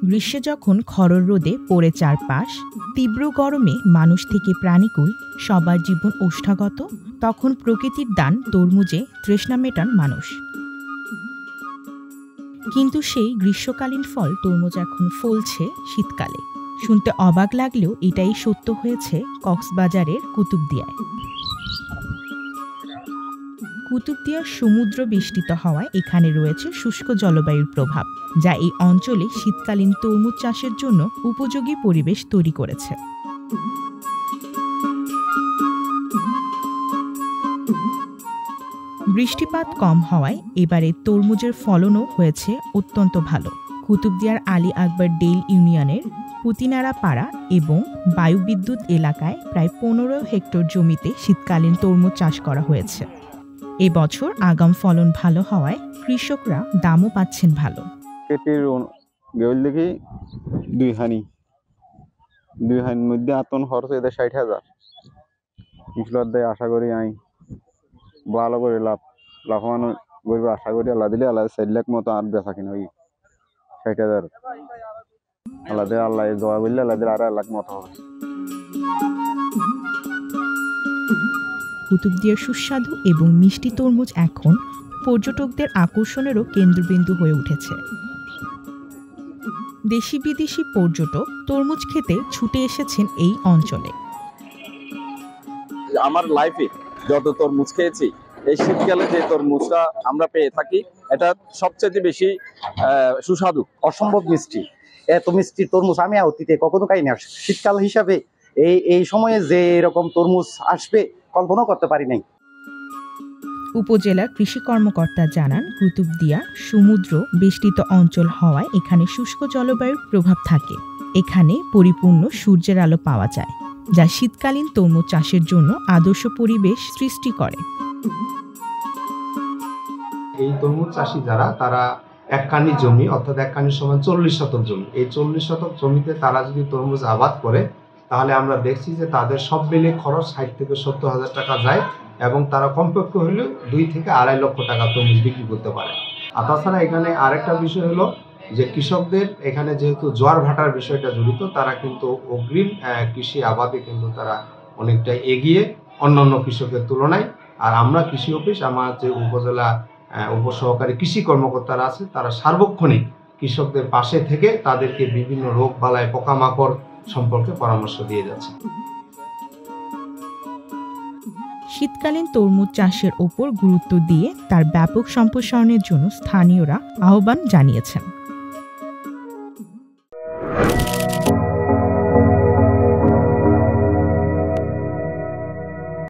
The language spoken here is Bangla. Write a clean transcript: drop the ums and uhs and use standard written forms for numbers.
গ্রীষ্মে যখন খড়র রোদে পড়ে চারপাশ, তীব্র গরমে মানুষ থেকে প্রাণীকুল সবার জীবন ওষ্ঠাগত, তখন প্রকৃতির দান তরমুজে তৃষ্ণা মেটান মানুষ। কিন্তু সেই গ্রীষ্মকালীন ফল তরমুজ এখন ফলছে শীতকালে। শুনতে অবাক লাগলেও এটাই সত্য হয়েছে কক্সবাজারের কুতুবদিয়ায়। কুতুবদিয়ার সমুদ্র বেষ্টিত হওয়ায় এখানে রয়েছে শুষ্ক জলবায়ুর প্রভাব, যা এই অঞ্চলে শীতকালীন তরমুজ চাষের জন্য উপযোগী পরিবেশ তৈরি করেছে। বৃষ্টিপাত কম হওয়ায় এবারে তরমুজের ফলনও হয়েছে অত্যন্ত ভালো। কুতুবদিয়ার আলী আকবর ডেইল ইউনিয়নের পুতিনারা পাড়া এবং বায়ুবিদ্যুৎ এলাকায় প্রায় 15 হেক্টর জমিতে শীতকালীন তরমুজ চাষ করা হয়েছে। এবছর আগাম ফলন ভালো হওয়ায় কৃষকরা দামও পাচ্ছেন ভালো। দুই হানির মধ্যে আতন খরচ 60,000। আশা করি আমি ভালো করে লাভবান করবো আশা করি। আল্লাহ দিলে আল্লাহ 4 লাখ মতো আর বেচা কিনা ওই 60,000। আল্লাহ দিলে আল্লাহ দোয়া বললে আল্লাহ দিলে আর 1 লাখ মতো হবে। কুতুবদিয়ার সুস্বাদু এবং মিষ্টি তরমুজ এখন পর্যটকদের আকর্ষণেরও কেন্দ্রবিন্দু হয়ে উঠেছে। দেশি বিদেশি পর্যটক তরমুজ খেতে ছুটে এসেছেন এই অঞ্চলে। আমার লাইফে যত তরমুজ খেয়েছি, এই শীতকালে যে তরমুজটা আমরা পেয়ে থাকি, এটা সবচেয়ে বেশি সুস্বাদু, অসম্ভব মিষ্টি। এত মিষ্টি তরমুজ আমি অতীতে কখনো খাইনি। শীতকাল হিসাবে এই সময়ে যে এরকম তরমুজ আসবে কল্পনা করতে পারি নাই। উপজেলার কৃষি কর্মকর্তা জানান, কুতুবদিয়া সমুদ্র বেষ্টিত অঞ্চল হওয়ায় এখানে শুষ্ক জলবায়ুর প্রভাব থাকে। এখানে পরিপূর্ণ সূর্যের আলো পাওয়া যায়, যা শীতকালীন তরমুজ চাষের জন্য আদর্শ পরিবেশ সৃষ্টি করে। এই তরমুজ চাষি যারা, তারা এক কানি জমি, অর্থাৎ এক কানির সমান 40 শতক জমি, এই 40 শতক জমিতে তারা যদি তরমুজ আবাদ করে, তাহলে আমরা দেখছি যে তাদের সব মিলে খরচ 60 থেকে 70,000 টাকা যায় এবং তারা কমপক্ষে হলেও 2 থেকে 2.5 লক্ষ টাকা তরমুজ বিক্রি করতে পারে। আর তাছাড়া এখানে আরেকটা বিষয় হলো যে কৃষকদের এখানে যেহেতু জোয়ার ভাটার বিষয়টা জড়িত, তারা কিন্তু অগ্রিম কৃষি আবাদে কিন্তু তারা অনেকটা এগিয়ে অন্যান্য কৃষকের তুলনায়। আর আমরা কৃষি অফিস, আমার যে উপজেলা উপসহকারী কৃষি কর্মকর্তারা আছে, তারা সার্বক্ষণিক কৃষকদের পাশে থেকে তাদেরকে বিভিন্ন রোগ বালাই, পোকামাকড় সম্পর্কে পরামর্শ দিয়ে যাচ্ছে। শীতকালীন তরমুজ চাষের ওপর গুরুত্ব দিয়ে তার ব্যাপক সম্প্রসারণের জন্য স্থানীয়রা আহ্বান জানিয়েছেন।